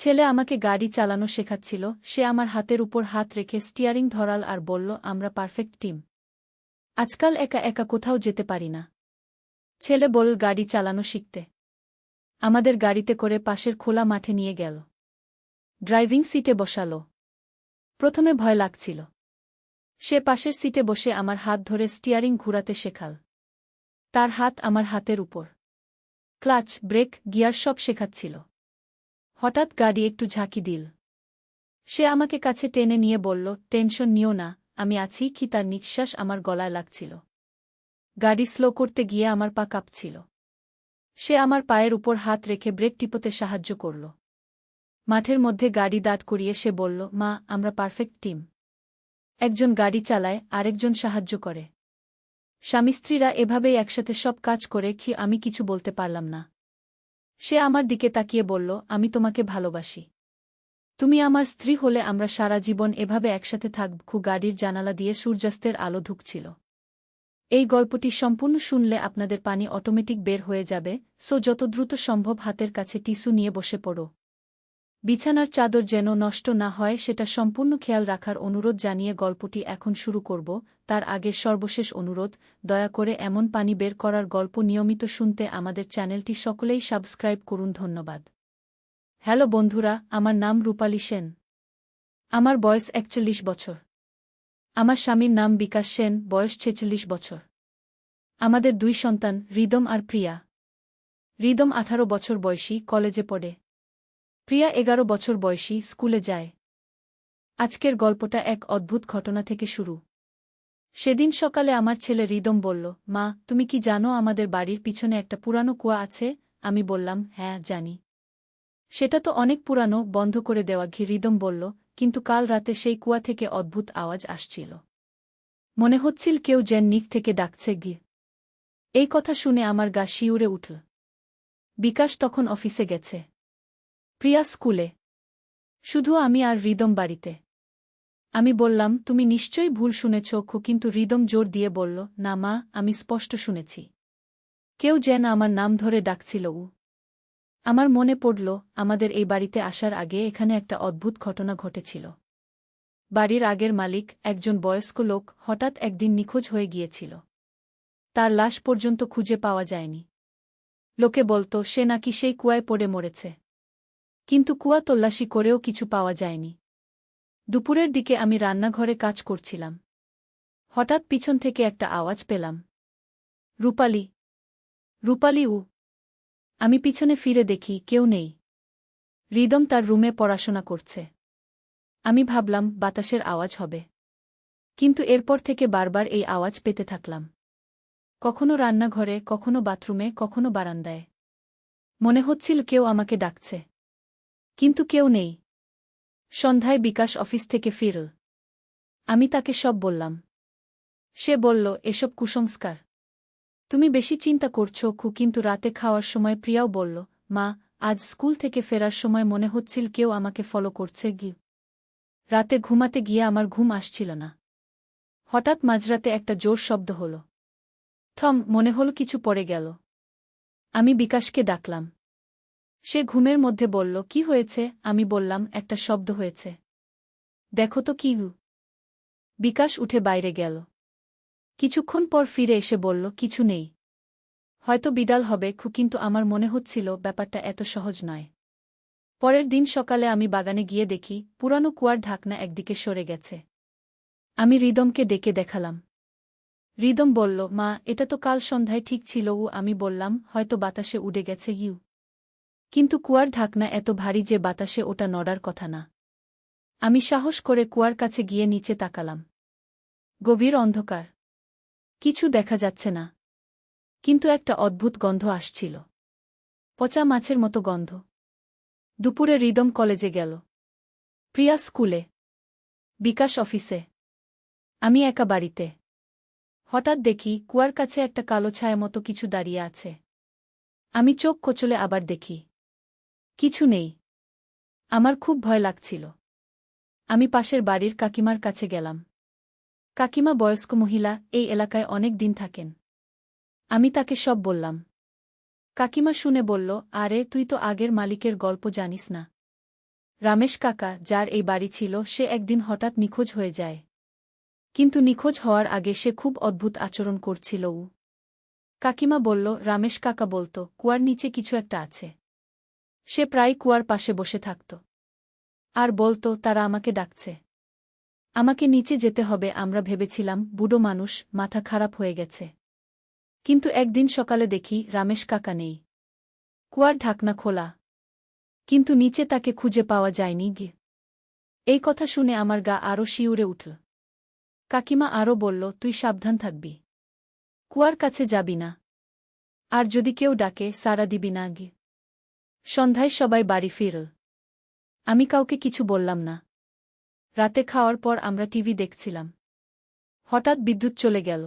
ছেলে আমাকে গাড়ি চালানো শেখাচ্ছিল, সে আমার হাতের উপর হাত রেখে স্টিয়ারিং ধরাল আর বলল, আমরা পারফেক্ট টিম। আজকাল একা একা কোথাও যেতে পারি না। ছেলে বলল গাড়ি চালানো শিখতে। আমাদের গাড়িতে করে পাশের খোলা মাঠে নিয়ে গেল। ড্রাইভিং সিটে বসাল। প্রথমে ভয় লাগছিল। সে পাশের সিটে বসে আমার হাত ধরে স্টিয়ারিং ঘুরাতে শেখাল। তার হাত আমার হাতের উপর। ক্লাচ, ব্রেক, গিয়ার সব শেখাচ্ছিল। হঠাৎ গাড়ি একটু ঝাঁকি দিল। সে আমাকে কাছে টেনে নিয়ে বলল, টেনশন নিও না, আমি আছি কি। তার নিঃশ্বাস আমার গলায় লাগছিল। গাড়ি স্লো করতে গিয়ে আমার পা কাঁপছিল। সে আমার পায়ের উপর হাত রেখে ব্রেক টিপতে সাহায্য করল। মাঠের মধ্যে গাড়ি দাঁড় করিয়ে সে বলল, মা, আমরা পারফেক্ট টিম। একজন গাড়ি চালায়, আরেকজন সাহায্য করে। স্বামী স্ত্রীরা এভাবেই একসাথে সব কাজ করে কি। আমি কিছু বলতে পারলাম না। সে আমার দিকে তাকিয়ে বলল, আমি তোমাকে ভালোবাসি। তুমি আমার স্ত্রী হলে আমরা সারা জীবন এভাবে একসাথে থাকব। গাড়ির জানালা দিয়ে সূর্যাস্তের আলো ঢুকছিল। এই গল্পটি সম্পূর্ণ শুনলে আপনাদের পানি অটোমেটিক বের হয়ে যাবে, সো যত দ্রুত সম্ভব হাতের কাছে টিস্যু নিয়ে বসে পড়ো। বিছানার চাদর যেন নষ্ট না হয় সেটা সম্পূর্ণ খেয়াল রাখার অনুরোধ জানিয়ে গল্পটি এখন শুরু করব। তার আগে সর্বশেষ অনুরোধ, দয়া করে এমন পানি বের করার গল্প নিয়মিত শুনতে আমাদের চ্যানেলটি সকলেই সাবস্ক্রাইব করুন। ধন্যবাদ। হ্যালো বন্ধুরা, আমার নাম রূপালী সেন। আমার বয়স ৪১ বছর। আমার স্বামীর নাম বিকাশ সেন, বয়স ৪৬ বছর। আমাদের ২ সন্তান, রিদম আর প্রিয়া। রিদম ১৮ বছর বয়সী, কলেজে পড়ে। প্রিয়া ১১ বছর বয়সী, স্কুলে যায়। আজকের গল্পটা এক অদ্ভুত ঘটনা থেকে শুরু। সেদিন সকালে আমার ছেলে রিদম বলল, মা, তুমি কি জানো আমাদের বাড়ির পিছনে একটা পুরানো কুয়া আছে? আমি বললাম, হ্যাঁ, জানি। সেটা তো অনেক পুরানো, বন্ধ করে দেওয়া। রিদম বলল, কিন্তু কাল রাতে সেই কুয়া থেকে অদ্ভুত আওয়াজ আসছিল। মনে হচ্ছিল কেউ যেন নিচ থেকে ডাকছে। এই কথা শুনে আমার গা শিউরে উঠল। বিকাশ তখন অফিসে গেছে। প্রিয়া স্কুলে। শুধু আমি আর রিদম বাড়িতে। আমি বললাম, তুমি নিশ্চয়ই ভুল শুনেছ। কিন্তু রিদম জোর দিয়ে বলল, না মা, আমি স্পষ্ট শুনেছি। কেউ যেন আমার নাম ধরে ডাকছিল। আমার মনে পড়ল, আমাদের এই বাড়িতে আসার আগে এখানে একটা অদ্ভুত ঘটনা ঘটেছিল। বাড়ির আগের মালিক, একজন বয়স্ক লোক, হঠাৎ একদিন নিখোঁজ হয়ে গিয়েছিল। তার লাশ পর্যন্ত খুঁজে পাওয়া যায়নি। লোকে বলত সে নাকি সেই কুয়ায় পড়ে মরেছে। কিন্তু কুয়া তল্লাশি করেও কিছু পাওয়া যায়নি। দুপুরের দিকে আমি রান্নাঘরে কাজ করছিলাম। হঠাৎ পিছন থেকে একটা আওয়াজ পেলাম, রূপালী, রূপালী। আমি পিছনে ফিরে দেখি কেউ নেই। রিদম তার রুমে পড়াশোনা করছে। আমি ভাবলাম বাতাসের আওয়াজ হবে। কিন্তু এরপর থেকে বারবার এই আওয়াজ পেতে থাকলাম। কখনো রান্নাঘরে, কখনো বাথরুমে, কখনো বারান্দায়। মনে হচ্ছিল কেউ আমাকে ডাকছে। কিন্তু কেউ নেই। সন্ধ্যায় বিকাশ অফিস থেকে ফিরল। আমি তাকে সব বললাম। সে বলল, এসব কুসংস্কার। তুমি বেশি চিন্তা করছো। কিন্তু রাতে খাওয়ার সময় প্রিয়াও বলল, মা, আজ স্কুল থেকে ফেরার সময় মনে হচ্ছিল কেউ আমাকে ফলো করছে। রাতে ঘুমাতে গিয়ে আমার ঘুম আসছিল না। হঠাৎ মাঝরাতে একটা জোর শব্দ হল। থম, মনে হল কিছু পড়ে গেল। আমি বিকাশকে ডাকলাম। সে ঘুমের মধ্যে বলল, কি হয়েছে? আমি বললাম, একটা শব্দ হয়েছে। দেখো তো কি। বিকাশ উঠে বাইরে গেল। কিছুক্ষণ পর ফিরে এসে বলল, কিছু নেই। হয়তো বিড়াল হবে। কিন্তু আমার মনে হচ্ছিল ব্যাপারটা এত সহজ নয়। পরের দিন সকালে আমি বাগানে গিয়ে দেখি পুরানো কুয়ার ঢাকনা একদিকে সরে গেছে। আমি রিদমকে ডেকে দেখালাম। রিদম বলল, মা, এটা তো কাল সন্ধ্যায় ঠিক ছিল। আমি বললাম, হয়তো বাতাসে উড়ে গেছে। কিন্তু কুয়ার ঢাকনা এত ভারী যে বাতাসে ওটা নড়ার কথা না। আমি সাহস করে কুয়ার কাছে গিয়ে নিচে তাকালাম। গভীর অন্ধকার। কিছু দেখা যাচ্ছে না। কিন্তু একটা অদ্ভুত গন্ধ আসছিল। পচা মাছের মতো গন্ধ। দুপুরে রিদম কলেজে গেল। প্রিয়া স্কুলে। বিকাশ অফিসে। আমি একা বাড়িতে। হঠাৎ দেখি কুয়ার কাছে একটা কালো ছায়া মতো কিছু দাঁড়িয়ে আছে। আমি চোখ কচলে আবার দেখি কিছু নেই। আমার খুব ভয় লাগছিল। আমি পাশের বাড়ির কাকিমার কাছে গেলাম। কাকিমা বয়স্ক মহিলা, এই এলাকায় অনেক দিন থাকেন। আমি তাকে সব বললাম। কাকিমা শুনে বলল, আরে তুই তো আগের মালিকের গল্প জানিস না। রমেশ কাকা, যার এই বাড়ি ছিল, সে একদিন হঠাৎ নিখোঁজ হয়ে যায়। কিন্তু নিখোঁজ হওয়ার আগে সে খুব অদ্ভুত আচরণ করছিল। কাকিমা বলল, রমেশ কাকা বলত, কুয়ার নিচে কিছু একটা আছে। সে প্রায় কুয়ার পাশে বসে থাকত আর বলত, তারা আমাকে ডাকছে, আমাকে নিচে যেতে হবে। আমরা ভেবেছিলাম বুড়ো মানুষ, মাথা খারাপ হয়ে গেছে। কিন্তু একদিন সকালে দেখি রমেশ কাকা নেই। কুয়ার ঢাকনা খোলা, কিন্তু নিচে তাকে খুঁজে পাওয়া যায়নি। এই কথা শুনে আমার গা আরও শিউরে উঠল। কাকিমা আরও বলল, তুই সাবধান থাকবি, কুয়ার কাছে যাবি না, আর যদি কেউ ডাকে সাড়া দিবি না। সন্ধ্যায় সবাই বাড়ি ফিরল। আমি কাউকে কিছু বললাম না। রাতে খাওয়ার পর আমরা টিভি দেখছিলাম। হঠাৎ বিদ্যুৎ চলে গেল।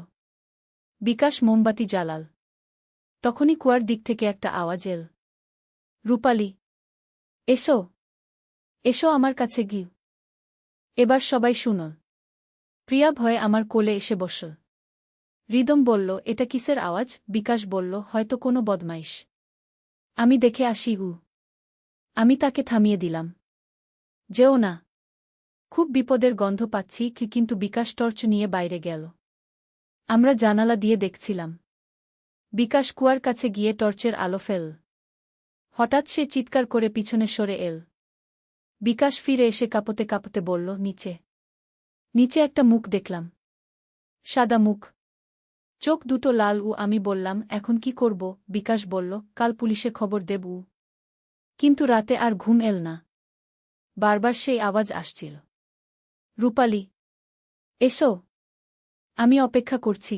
বিকাশ মোমবাতি জ্বালাল। তখনই কুয়ার দিক থেকে একটা আওয়াজ এল, রূপালি, এসো, এসো আমার কাছে গিয়ে। এবার সবাই শুনল। প্রিয়া ভয়ে আমার কোলে এসে বসল। রিদম বলল, এটা কিসের আওয়াজ? বিকাশ বলল, হয়তো কোনো বদমাইশ, আমি দেখে আসি। আমি তাকে থামিয়ে দিলাম, যেও না, খুব বিপদের গন্ধ পাচ্ছি। কিন্তু বিকাশ টর্চ নিয়ে বাইরে গেল। আমরা জানালা দিয়ে দেখছিলাম। বিকাশ কুয়ার কাছে গিয়ে টর্চের আলো ফেল। হঠাৎ সে চিৎকার করে পিছনে সরে এল। বিকাশ ফিরে এসে কাঁপতে কাঁপতে বলল, নিচে, নিচে একটা মুখ দেখলাম, সাদা মুখ, চোখ দুটো লাল। আমি বললাম, এখন কি করব? বিকাশ বলল, কাল পুলিশে খবর দেব। কিন্তু রাতে আর ঘুম এল না। বারবার সেই আওয়াজ আসছিল, রূপালি, এসো, আমি অপেক্ষা করছি।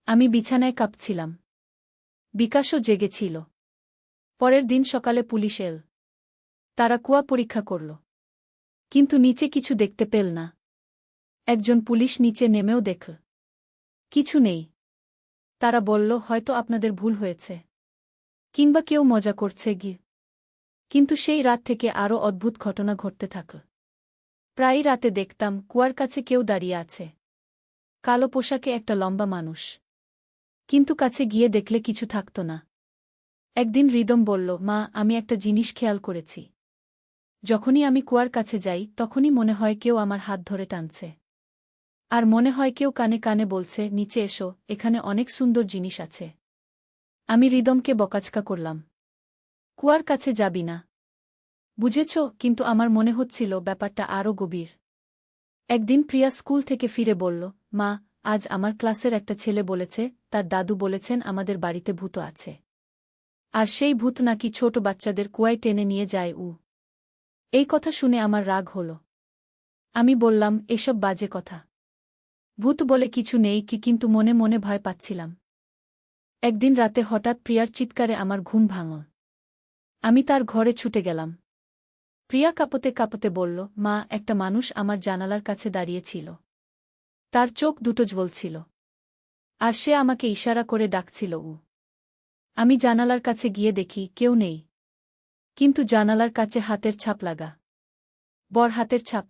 আমি বিছানায় কাঁপছিলাম। বিকাশও জেগেছিল। পরের দিন সকালে পুলিশ এল। তারা কুয়া পরীক্ষা করল, কিন্তু নিচে কিছু দেখতে পেল না। একজন পুলিশ নিচে নেমেও দেখল, কিছু নেই। তারা বলল, হয়তো আপনাদের ভুল হয়েছে, কিংবা কেউ মজা করছে। কিন্তু সেই রাত থেকে আরও অদ্ভুত ঘটনা ঘটতে থাকল। প্রায়ই রাতে দেখতাম কুয়ার কাছে কেউ দাঁড়িয়ে আছে, কালো পোশাকে একটা লম্বা মানুষ। কিন্তু কাছে গিয়ে দেখলে কিছু থাকত না। একদিন রিদম বলল, মা, আমি একটা জিনিস খেয়াল করেছি। যখনই আমি কুয়ার কাছে যাই তখনই মনে হয় কেউ আমার হাত ধরে টানছে, আর মনে হয় কেউ কানে কানে বলছে, নিচে এসো, এখানে অনেক সুন্দর জিনিস আছে। আমি রিদমকে বকাঝকা করলাম, কুয়ার কাছে যাবি না, বুঝেছ? কিন্তু আমার মনে হচ্ছিল ব্যাপারটা আরও গভীর। একদিন প্রিয়া স্কুল থেকে ফিরে বলল, মা, আজ আমার ক্লাসের একটা ছেলে বলেছে তার দাদু বলেছেন আমাদের বাড়িতে ভূত আছে, আর সেই ভূত নাকি ছোট বাচ্চাদের কুয়ায় টেনে নিয়ে যায়। এই কথা শুনে আমার রাগ হল। আমি বললাম, এসব বাজে কথা, ভূত বলে কিছু নেই। কিন্তু মনে মনে ভয় পাচ্ছিলাম। একদিন রাতে হঠাৎ প্রিয়ার চিৎকারে আমার ঘুম ভাঙল। আমি তার ঘরে ছুটে গেলাম। প্রিয়া কাঁপতে কাঁপতে বলল, মা, একটা মানুষ আমার জানালার কাছে দাঁড়িয়েছিল, তার চোখ দুটো জ্বলছিল, আর সে আমাকে ইশারা করে ডাকছিল। আমি জানালার কাছে গিয়ে দেখি কেউ নেই, কিন্তু জানালার কাছে হাতের ছাপ লাগা, বড় হাতের ছাপ।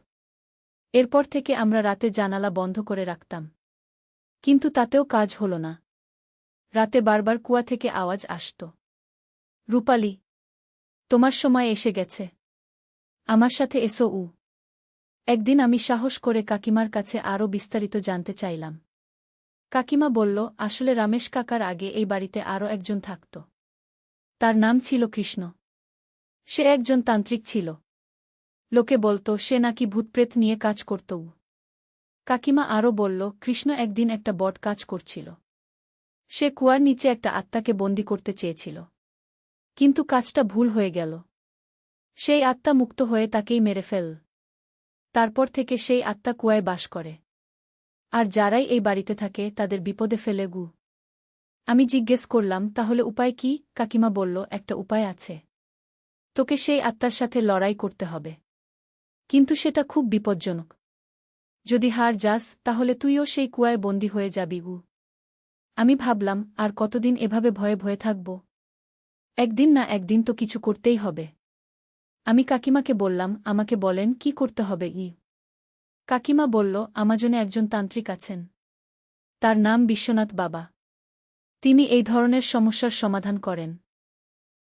এরপর থেকে আমরা রাতে জানালা বন্ধ করে রাখতাম, কিন্তু তাতেও কাজ হল না। রাতে বারবার কুয়া থেকে আওয়াজ আসত, রূপালি, তোমার সময় এসে গেছে, আমার সাথে এসো। একদিন আমি সাহস করে কাকিমার কাছে আরও বিস্তারিত জানতে চাইলাম। কাকিমা বলল, আসলে রমেশ কাকার আগে এই বাড়িতে আরও একজন থাকত। তার নাম ছিল কৃষ্ণ। সে একজন তান্ত্রিক ছিল। লোকে বলত সে নাকি ভূতপ্রেত নিয়ে কাজ করত। কাকিমা আরও বলল, কৃষ্ণ একদিন একটা বট কাজ করছিল। সে কুয়ার নিচে একটা আত্মাকে বন্দি করতে চেয়েছিল, কিন্তু কাজটা ভুল হয়ে গেল। সেই আত্মা মুক্ত হয়ে তাকেই মেরে ফেল। তারপর থেকে সেই আত্মা কুয়ায় বাস করে, আর যারাই এই বাড়িতে থাকে তাদের বিপদে ফেলে। আমি জিজ্ঞেস করলাম, তাহলে উপায় কি? কাকিমা বলল, একটা উপায় আছে। তোকে সেই আত্মার সাথে লড়াই করতে হবে, কিন্তু সেটা খুব বিপজ্জনক। যদি হার যাস তাহলে তুইও সেই কুয়ায় বন্দী হয়ে যাবি। আমি ভাবলাম, আর কতদিন এভাবে ভয়ে ভয়ে থাকব? একদিন না একদিন তো কিছু করতেই হবে। আমি কাকিমাকে বললাম, আমাকে বলেন কি করতে হবে। কাকিমা বলল, আমাজনে একজন তান্ত্রিক আছেন, তার নাম বিশ্বনাথ বাবা। তিনি এই ধরনের সমস্যার সমাধান করেন,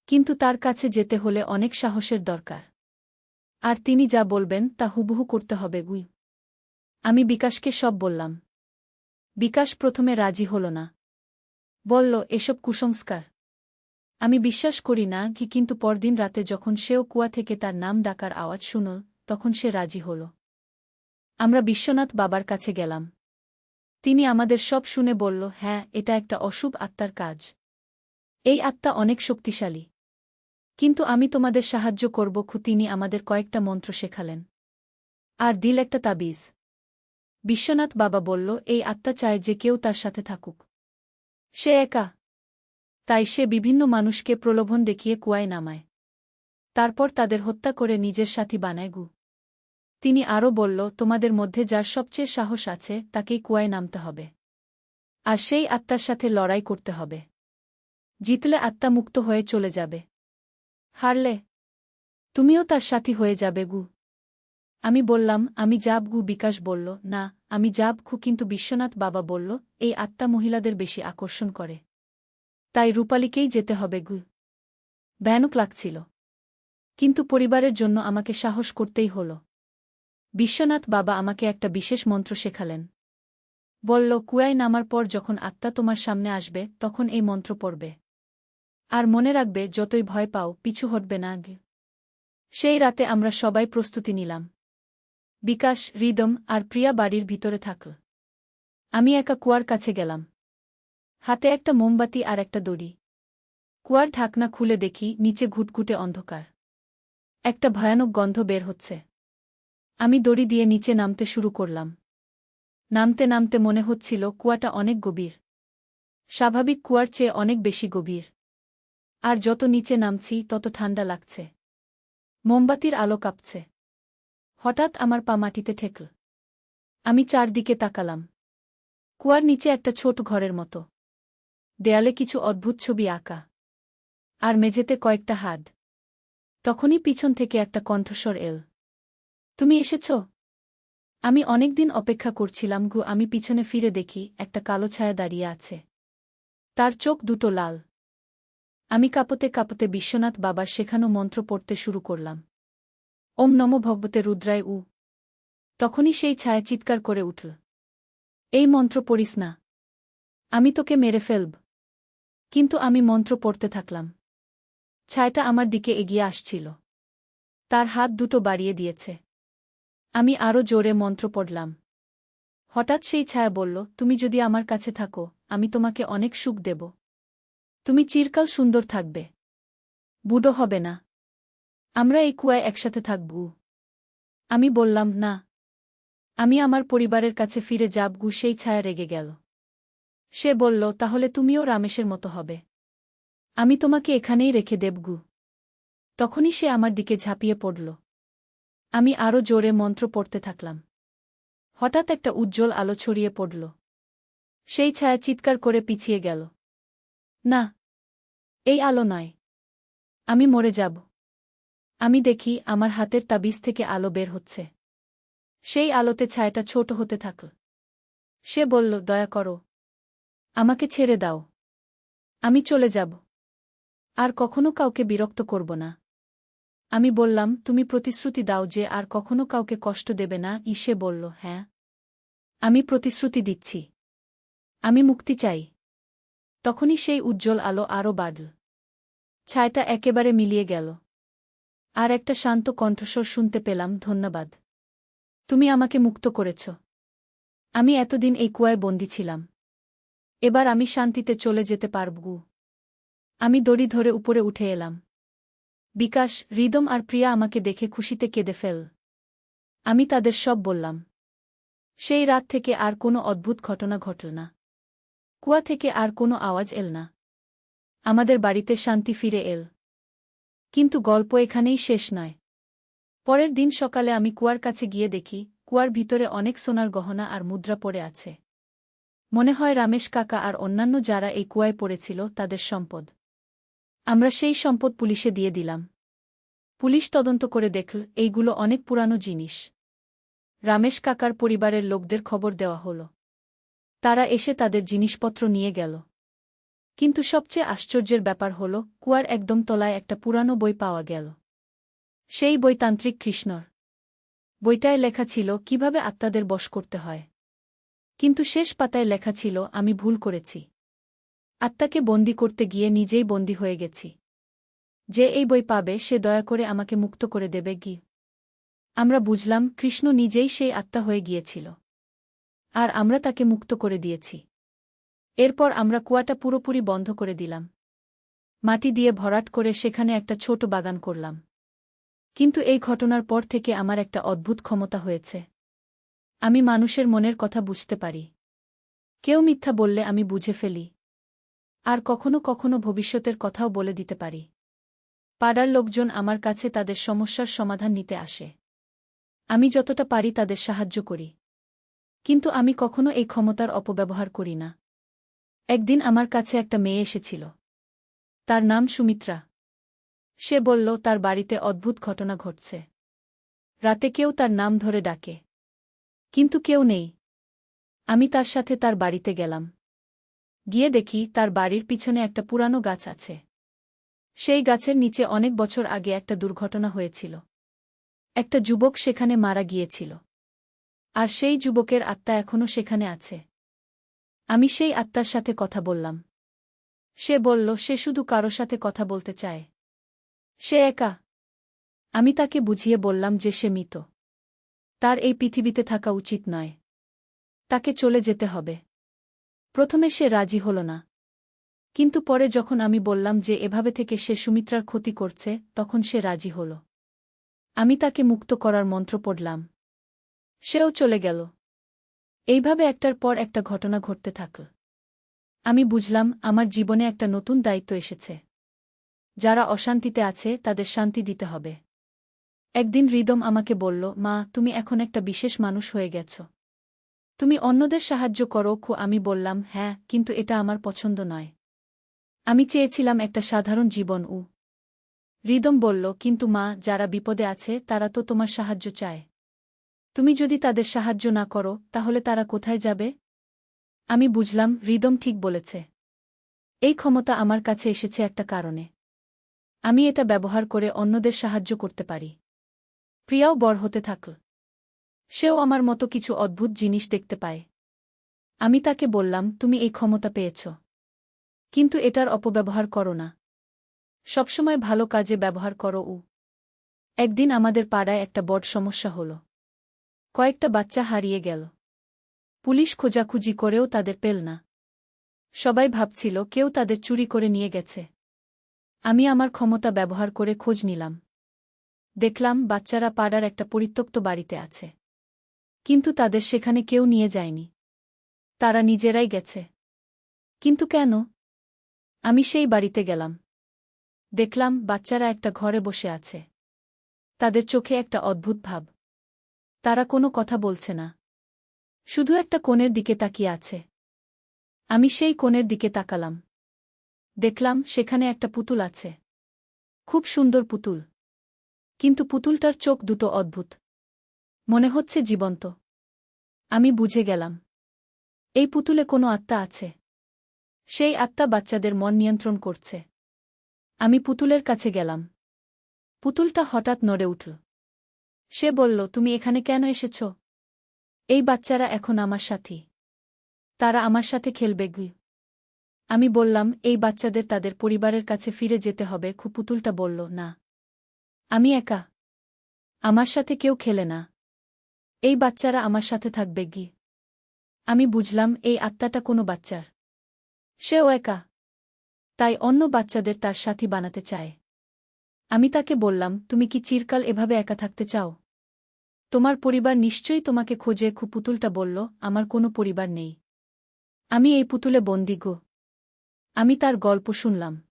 কিন্তু তার কাছে যেতে হলে অনেক সাহসের দরকার। আর তিনি যা বলবেন তা হুবহু করতে হবে গুই। আমি বিকাশকে সব বললাম। বিকাশ প্রথমে রাজি হল না। বলল, এসব কুসংস্কার আমি বিশ্বাস করি না কি, কিন্তু পরদিন রাতে যখন সেও কুয়া থেকে তার নাম ডাকার আওয়াজ শুনল, তখন সে রাজি হল। আমরা বিশ্বনাথ বাবার কাছে গেলাম। তিনি আমাদের সব শুনে বলল, হ্যাঁ, এটা একটা অশুভ আত্মার কাজ। এই আত্মা অনেক শক্তিশালী। কিন্তু আমি তোমাদের সাহায্য করব। তিনি আমাদের কয়েকটা মন্ত্র শেখালেন আর দিল একটা তাবিজ। বিশ্বনাথ বাবা বলল, এই আত্মা চায় যে কেউ তার সাথে থাকুক। সে একা। তাই সে বিভিন্ন মানুষকে প্রলোভন দেখিয়ে কুয়ায় নামায়। তারপর তাদের হত্যা করে নিজের সাথী বানায় গু। তিনি আরও বলল, তোমাদের মধ্যে যার সবচেয়ে সাহস আছে তাকেই কুয়ায় নামতে হবে। আর সেই আত্মার সাথে লড়াই করতে হবে। জিতলে আত্মা মুক্ত হয়ে চলে যাবে। হারলে তুমিও তার সাথী হয়ে যাবে গু। আমি বললাম, আমি যাব গু। বিকাশ বলল, না, আমি যাব গু। কিন্তু বিশ্বনাথ বাবা বলল, এই আত্মা মহিলাদের বেশি আকর্ষণ করে। তাই রূপালীকেই যেতে হবে গু। ভয়ানক লাগছিল। কিন্তু পরিবারের জন্য আমাকে সাহস করতেই হল। বিশ্বনাথ বাবা আমাকে একটা বিশেষ মন্ত্র শেখালেন। বলল, কুয়ায় নামার পর যখন আত্মা তোমার সামনে আসবে তখন এই মন্ত্র পড়বে। আর মনে রাখবে, যতই ভয় পাও, পিছু হটবে না গে। সেই রাতে আমরা সবাই প্রস্তুতি নিলাম। বিকাশ, রিদম আর প্রিয়া বাড়ির ভিতরে থাকল। আমি একা কুয়ার কাছে গেলাম। হাতে একটা মোমবাতি আর একটা দড়ি। কুয়ার ঢাকনা খুলে দেখি নিচে ঘুটঘুটে অন্ধকার। একটা ভয়ানক গন্ধ বের হচ্ছে। আমি দড়ি দিয়ে নিচে নামতে শুরু করলাম। নামতে নামতে মনে হচ্ছিল কুয়াটা অনেক গভীর। স্বাভাবিক কুয়ার চেয়ে অনেক বেশি গভীর। আর যত নিচে নামছি তত ঠান্ডা লাগছে। মোমবাতির আলো কাঁপছে। হঠাৎ আমার পা মাটিতে ঠেকল। আমি চারদিকে তাকালাম। কুয়ার নিচে একটা ছোট ঘরের মতো। দেয়ালে কিছু অদ্ভুত ছবি আঁকা। আর মেঝেতে কয়েকটা হাড়। তখনই পিছন থেকে একটা কণ্ঠস্বর এল। তুমি এসেছ? আমি অনেকদিন অপেক্ষা করছিলাম গু। আমি পিছনে ফিরে দেখি একটা কালো ছায়া দাঁড়িয়ে আছে। তার চোখ দুটো লাল। আমি কাঁপতে কাঁপতে বিশ্বনাথ বাবার শেখানো মন্ত্র পড়তে শুরু করলাম। ওম নমো ভগবতে রুদ্রায় উ। তখনই সেই ছায়া চিৎকার করে উঠল। এই মন্ত্র পড়িস না। আমি তোকে মেরে ফেলব। কিন্তু আমি মন্ত্র পড়তে থাকলাম। ছায়াটা আমার দিকে এগিয়ে আসছিল। তার হাত দুটো বাড়িয়ে দিয়েছে। আমি আরও জোরে মন্ত্র পড়লাম। হঠাৎ সেই ছায়া বলল, তুমি যদি আমার কাছে থাকো, আমি তোমাকে অনেক সুখ দেব। তুমি চিরকাল সুন্দর থাকবে। বুড়ো হবে না। আমরা এই কুয়ায় একসাথে থাকব। আমি বললাম, না। আমি আমার পরিবারের কাছে ফিরে যাব গু। সেই ছায়া রেগে গেল। সে বলল, তাহলে তুমিও রামেশের মতো হবে। আমি তোমাকে এখানেই রেখে দেব গু। তখনই সে আমার দিকে ঝাঁপিয়ে পড়ল। আমি আরও জোরে মন্ত্র পড়তে থাকলাম। হঠাৎ একটা উজ্জ্বল আলো ছড়িয়ে পড়ল। সেই ছায়া চিৎকার করে পিছিয়ে গেল। না, এই আলো নয়। আমি মরে যাব। আমি দেখি আমার হাতের তাবিজ থেকে আলো বের হচ্ছে। সেই আলোতে ছায়াটা ছোট হতে থাকল। সে বলল, দয়া করো। আমাকে ছেড়ে দাও। আমি চলে যাব। আর কখনো কাউকে বিরক্ত করব না। আমি বললাম, তুমি প্রতিশ্রুতি দাও যে আর কখনো কাউকে কষ্ট দেবে না। সে বলল, হ্যাঁ, আমি প্রতিশ্রুতি দিচ্ছি। আমি মুক্তি চাই। তখনই সেই উজ্জ্বল আলো আরও বাড়ল। ছায়াটা একেবারে মিলিয়ে গেল। আর একটা শান্ত কণ্ঠস্বর শুনতে পেলাম, ধন্যবাদ। তুমি আমাকে মুক্ত করেছ। আমি এতদিন এই কুয়ায় বন্দী ছিলাম। এবার আমি শান্তিতে চলে যেতে পারব। আমি দড়ি ধরে উপরে উঠে এলাম। বিকাশ, রিদম আর প্রিয়া আমাকে দেখে খুশিতে কেঁদে ফেল। আমি তাদের সব বললাম। সেই রাত থেকে আর কোনো অদ্ভুত ঘটনা ঘটল না। কুয়া থেকে আর কোনো আওয়াজ এল না। আমাদের বাড়িতে শান্তি ফিরে এল। কিন্তু গল্প এখানেই শেষ নয়। পরের দিন সকালে আমি কুয়ার কাছে গিয়ে দেখি, কুয়ার ভিতরে অনেক সোনার গহনা আর মুদ্রা পড়ে আছে। মনে হয় রামেশ কাকা আর অন্যান্য যারা এই কুয়ায় পড়েছিল তাদের সম্পদ। আমরা সেই সম্পদ পুলিশে দিয়ে দিলাম। পুলিশ তদন্ত করে দেখল এইগুলো অনেক পুরানো জিনিস। রামেশ কাকার পরিবারের লোকদের খবর দেওয়া হল। তারা এসে তাদের জিনিসপত্র নিয়ে গেল। কিন্তু সবচেয়ে আশ্চর্যের ব্যাপার হল, কুয়ার একদম তলায় একটা পুরানো বই পাওয়া গেল। সেই বইতান্ত্রিক কৃষ্ণর। বইটায় লেখা ছিল কিভাবে আত্মাদের বশ করতে হয়। কিন্তু শেষ পাতায় লেখা ছিল আমি ভুল করেছি। আত্মাকে বন্দী করতে গিয়ে নিজেই বন্দী হয়ে গেছি। যে এই বই পাবে সে দয়া করে আমাকে মুক্ত করে দেবে গি। আমরা বুঝলাম কৃষ্ণ নিজেই সেই আত্মা হয়ে গিয়েছিল। আর আমরা তাকে মুক্ত করে দিয়েছি। এরপর আমরা কুয়াটা পুরোপুরি বন্ধ করে দিলাম। মাটি দিয়ে ভরাট করে সেখানে একটা ছোট বাগান করলাম। কিন্তু এই ঘটনার পর থেকে আমার একটা অদ্ভুত ক্ষমতা হয়েছে। আমি মানুষের মনের কথা বুঝতে পারি। কেউ মিথ্যা বললে আমি বুঝে ফেলি। আর কখনো কখনো ভবিষ্যতের কথাও বলে দিতে পারি। পাড়ার লোকজন আমার কাছে তাদের সমস্যার সমাধান নিতে আসে। আমি যতটা পারি তাদের সাহায্য করি। কিন্তু আমি কখনো এই ক্ষমতার অপব্যবহার করি না। একদিন আমার কাছে একটা মেয়ে এসেছিল। তার নাম সুমিত্রা। সে বলল তার বাড়িতে অদ্ভুত ঘটনা ঘটছে। রাতে কেউ তার নাম ধরে ডাকে। কিন্তু কেউ নেই। আমি তার সাথে তার বাড়িতে গেলাম। গিয়ে দেখি তার বাড়ির পিছনে একটা পুরানো গাছ আছে। সেই গাছের নিচে অনেক বছর আগে একটা দুর্ঘটনা হয়েছিল। একটা যুবক সেখানে মারা গিয়েছিল। আর সেই যুবকের আত্মা এখনও সেখানে আছে। আমি সেই আত্মার সাথে কথা বললাম। সে বলল সে শুধু কারো সাথে কথা বলতে চায়। সে একা। আমি তাকে বুঝিয়ে বললাম যে সে মৃত। তার এই পৃথিবীতে থাকা উচিত নয়। তাকে চলে যেতে হবে। প্রথমে সে রাজি হল না। কিন্তু পরে যখন আমি বললাম যে এভাবে থেকে সে সুমিত্রার ক্ষতি করছে তখন সে রাজি হল। আমি তাকে মুক্ত করার মন্ত্র পড়লাম। সেও চলে গেল। এইভাবে একটার পর একটা ঘটনা ঘটতে থাকল। আমি বুঝলাম আমার জীবনে একটা নতুন দায়িত্ব এসেছে। যারা অশান্তিতে আছে তাদের শান্তি দিতে হবে। একদিন হৃদম আমাকে বলল, মা, তুমি এখন একটা বিশেষ মানুষ হয়ে গেছ। তুমি অন্যদের সাহায্য করো। আমি বললাম, হ্যাঁ, কিন্তু এটা আমার পছন্দ নয়। আমি চেয়েছিলাম একটা সাধারণ জীবন। হৃদম বলল, কিন্তু মা, যারা বিপদে আছে তারা তো তোমার সাহায্য চায়। তুমি যদি তাদের সাহায্য না করো তাহলে তারা কোথায় যাবে? আমি বুঝলাম হৃদম ঠিক বলেছে। এই ক্ষমতা আমার কাছে এসেছে একটা কারণে। আমি এটা ব্যবহার করে অন্যদের সাহায্য করতে পারি। প্রিয়াও বড় হতে থাকল। সেও আমার মতো কিছু অদ্ভুত জিনিস দেখতে পায়। আমি তাকে বললাম, তুমি এই ক্ষমতা পেয়েছ। কিন্তু এটার অপব্যবহার করো না। সবসময় ভালো কাজে ব্যবহার করো। একদিন আমাদের পাড়ায় একটা বড় সমস্যা হল। কয়েকটা বাচ্চা হারিয়ে গেল। পুলিশ খোঁজাখুঁজি করেও তাদের পেল না। সবাই ভাবছিল কেউ তাদের চুরি করে নিয়ে গেছে। আমি আমার ক্ষমতা ব্যবহার করে খোঁজ নিলাম। দেখলাম বাচ্চারা পাড়ার একটা পরিত্যক্ত বাড়িতে আছে। কিন্তু তাদের সেখানে কেউ নিয়ে যায়নি। তারা নিজেরাই গেছে। কিন্তু কেন? আমি সেই বাড়িতে গেলাম। দেখলাম বাচ্চারা একটা ঘরে বসে আছে। তাদের চোখে একটা অদ্ভুত ভাব। তারা কোনো কথা বলছে না। শুধু একটা কোণের দিকে তাকিয়ে আছে। আমি সেই কোণের দিকে তাকালাম। দেখলাম সেখানে একটা পুতুল আছে। খুব সুন্দর পুতুল। কিন্তু পুতুলটার চোখ দুটো অদ্ভুত। মনে হচ্ছে জীবন্ত। আমি বুঝে গেলাম এই পুতুলে কোনো আত্মা আছে। সেই আত্মা বাচ্চাদের মন নিয়ন্ত্রণ করছে। আমি পুতুলের কাছে গেলাম। পুতুলটা হঠাৎ নড়ে উঠল। সে বলল, তুমি এখানে কেন এসেছ? এই বাচ্চারা এখন আমার সাথী। তারা আমার সাথে খেলবে। আমি বললাম, এই বাচ্চাদের তাদের পরিবারের কাছে ফিরে যেতে হবে। পুতুলটা বলল, না, আমি একা। আমার সাথে কেউ খেলে না। এই বাচ্চারা আমার সাথে থাকবে। আমি বুঝলাম এই আত্মাটা কোনো বাচ্চার। সেও একা। তাই অন্য বাচ্চাদের তার সাথী বানাতে চায়। আমি তাকে বললাম, তুমি কি চিরকাল এভাবে একা থাকতে চাও? তোমার পরিবার নিশ্চয়ই তোমাকে খোঁজে। পুতুলটা বলল, আমার কোনো পরিবার নেই। আমি এই পুতুলে বন্দী। আমি তার গল্প শুনলাম।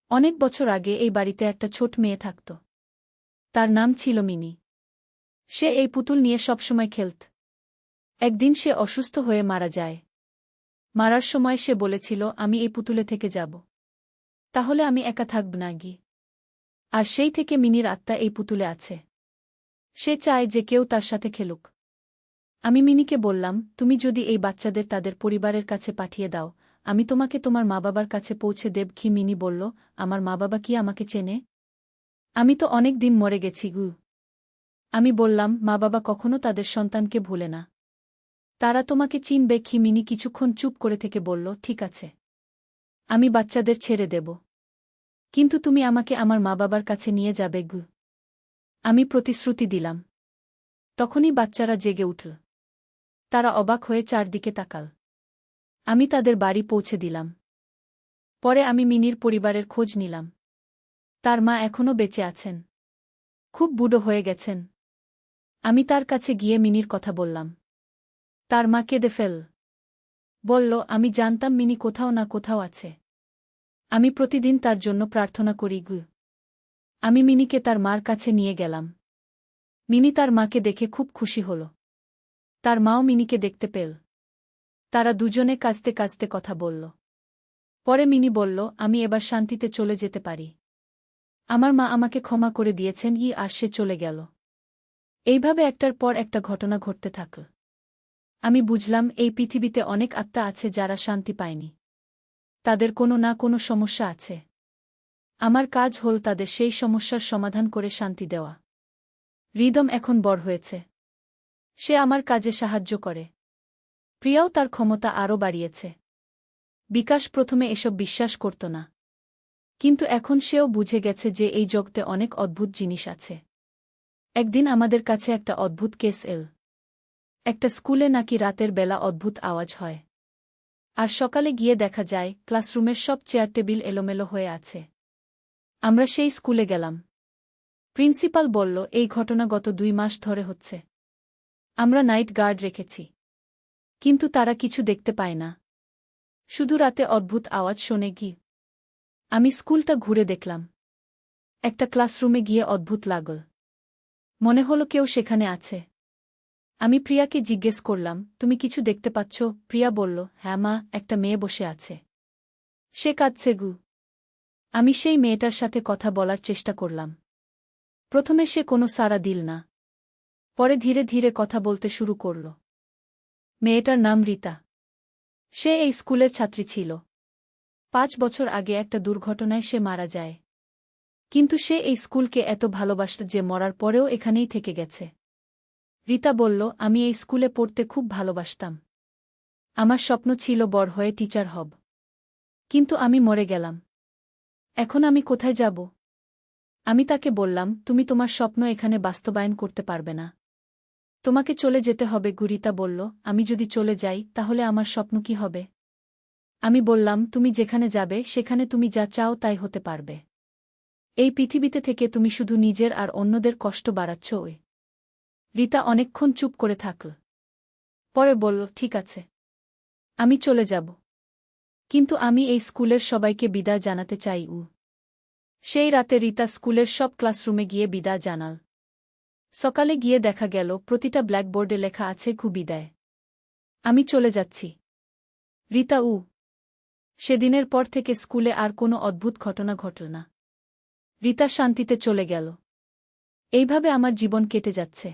অনেক বছর আগে এই বাড়িতে একটা ছোট মেয়ে থাকত। তার নাম ছিল মিনি। সে এই পুতুল নিয়ে সবসময় খেলত। একদিন সে অসুস্থ হয়ে মারা যায়। মারার সময় সে বলেছিল, আমি এই পুতুলে থেকে যাব। তাহলে আমি একা থাকব না। আর সেই থেকে মিনির আত্মা এই পুতুলে আছে। সে চায় যে কেউ তার সাথে খেলুক। আমি মিনিকে বললাম, তুমি যদি এই বাচ্চাদের তাদের পরিবারের কাছে পাঠিয়ে দাও, আমি তোমাকে তোমার মা বাবার কাছে পৌঁছে দেব। মিনি বলল, আমার মা বাবা কি আমাকে চেনে? আমি তো অনেক দিন মরে গেছি গু। আমি বললাম, মা বাবা কখনো তাদের সন্তানকে ভুলে না। তারা তোমাকে চিনবে কি? মিনি কিছুক্ষণ চুপ করে থেকে বলল, ঠিক আছে, আমি বাচ্চাদের ছেড়ে দেব। কিন্তু তুমি আমাকে আমার মা বাবার কাছে নিয়ে যাবে গু। আমি প্রতিশ্রুতি দিলাম। তখনই বাচ্চারা জেগে উঠল। তারা অবাক হয়ে চারদিকে তাকাল। আমি তাদের বাড়ি পৌঁছে দিলাম। পরে আমি মিনির পরিবারের খোঁজ নিলাম। তার মা এখনও বেঁচে আছেন, খুব বুড়ো হয়ে গেছেন। আমি তার কাছে গিয়ে মিনির কথা বললাম। তার মা কেঁদে ফেল। বলল, আমি জানতাম মিনি কোথাও না কোথাও আছে। আমি প্রতিদিন তার জন্য প্রার্থনা করি গু। আমি মিনিকে তার মার কাছে নিয়ে গেলাম। মিনি তার মাকে দেখে খুব খুশি হল। তার মাও মিনিকে দেখতে পেল। তারা দুজনে কাঁদতে কাঁদতে কথা বলল। পরে মিনি বলল, আমি এবার শান্তিতে চলে যেতে পারি। আমার মা আমাকে ক্ষমা করে দিয়েছেন আর সে চলে গেল। এইভাবে একটার পর একটা ঘটনা ঘটতে থাকল। আমি বুঝলাম, এই পৃথিবীতে অনেক আত্মা আছে যারা শান্তি পায়নি। তাদের কোনো না কোনো সমস্যা আছে। আমার কাজ হল তাদের সেই সমস্যার সমাধান করে শান্তি দেওয়া। হৃদম এখন বড় হয়েছে। সে আমার কাজে সাহায্য করে। প্রিয়াও তার ক্ষমতা আরও বাড়িয়েছে। বিকাশ প্রথমে এসব বিশ্বাস করত না। কিন্তু এখন সেও বুঝে গেছে যে এই জগতে অনেক অদ্ভুত জিনিস আছে। একদিন আমাদের কাছে একটা অদ্ভুত কেস এল। একটা স্কুলে নাকি রাতের বেলা অদ্ভুত আওয়াজ হয়। আর সকালে গিয়ে দেখা যায় ক্লাসরুমের সব চেয়ার টেবিল এলোমেলো হয়ে আছে। আমরা সেই স্কুলে গেলাম। প্রিন্সিপাল বলল, এই ঘটনা গত 2 মাস ধরে হচ্ছে। আমরা নাইট গার্ড রেখেছি, কিন্তু তারা কিছু দেখতে পায় না। শুধু রাতে অদ্ভুত আওয়াজ শোনে কি। আমি স্কুলটা ঘুরে দেখলাম। একটা ক্লাসরুমে গিয়ে অদ্ভুত লাগল। মনে হলো কেউ সেখানে আছে। আমি প্রিয়াকে জিজ্ঞেস করলাম, তুমি কিছু দেখতে পাচ্ছ? প্রিয়া বলল, হ্যাঁ মা, একটা মেয়ে বসে আছে। সে কাঁদছে গু। আমি সেই মেয়েটার সাথে কথা বলার চেষ্টা করলাম। প্রথমে সে কোনো সাড়া দিল না। পরে ধীরে ধীরে কথা বলতে শুরু করল। মেয়েটার নাম রীতা। সে এই স্কুলের ছাত্রী ছিল। 5 বছর আগে একটা দুর্ঘটনায় সে মারা যায়। কিন্তু সে এই স্কুলকে এত ভালোবাসত যে মরার পরেও এখানেই থেকে গেছে। রীতা বলল, আমি এই স্কুলে পড়তে খুব ভালোবাসতাম। আমার স্বপ্ন ছিল বড় হয়ে টিচার হব। কিন্তু আমি মরে গেলাম। এখন আমি কোথায় যাব? আমি তাকে বললাম, তুমি তোমার স্বপ্ন এখানে বাস্তবায়ন করতে পারবে না। তোমাকে চলে যেতে হবে। গুরিতা বলল, আমি যদি চলে যাই তাহলে আমার স্বপ্ন কি হবে? আমি বললাম, তুমি যেখানে যাবে সেখানে তুমি যা চাও তাই হতে পারবে। এই পৃথিবীতে থেকে তুমি শুধু নিজের আর অন্যদের কষ্ট বাড়াচ্ছ। রীতা অনেকক্ষণ চুপ করে থাকল। পরে বলল, ঠিক আছে, আমি চলে যাব। কিন্তু আমি এই স্কুলের সবাইকে বিদায় জানাতে চাই। সেই রাতে রীতা স্কুলের সব ক্লাসরুমে গিয়ে বিদায় জানাল। সকালে গিয়ে দেখা গেল প্রতিটা ব্ল্যাকবোর্ডে লেখা আছে বিদায়। আমি চলে যাচ্ছি। রীতা সেদিনের পর থেকে স্কুলে আর কোনো অদ্ভুত ঘটনা ঘটল না। রীতা শান্তিতে চলে গেল। এইভাবে আমার জীবন কেটে যাচ্ছে।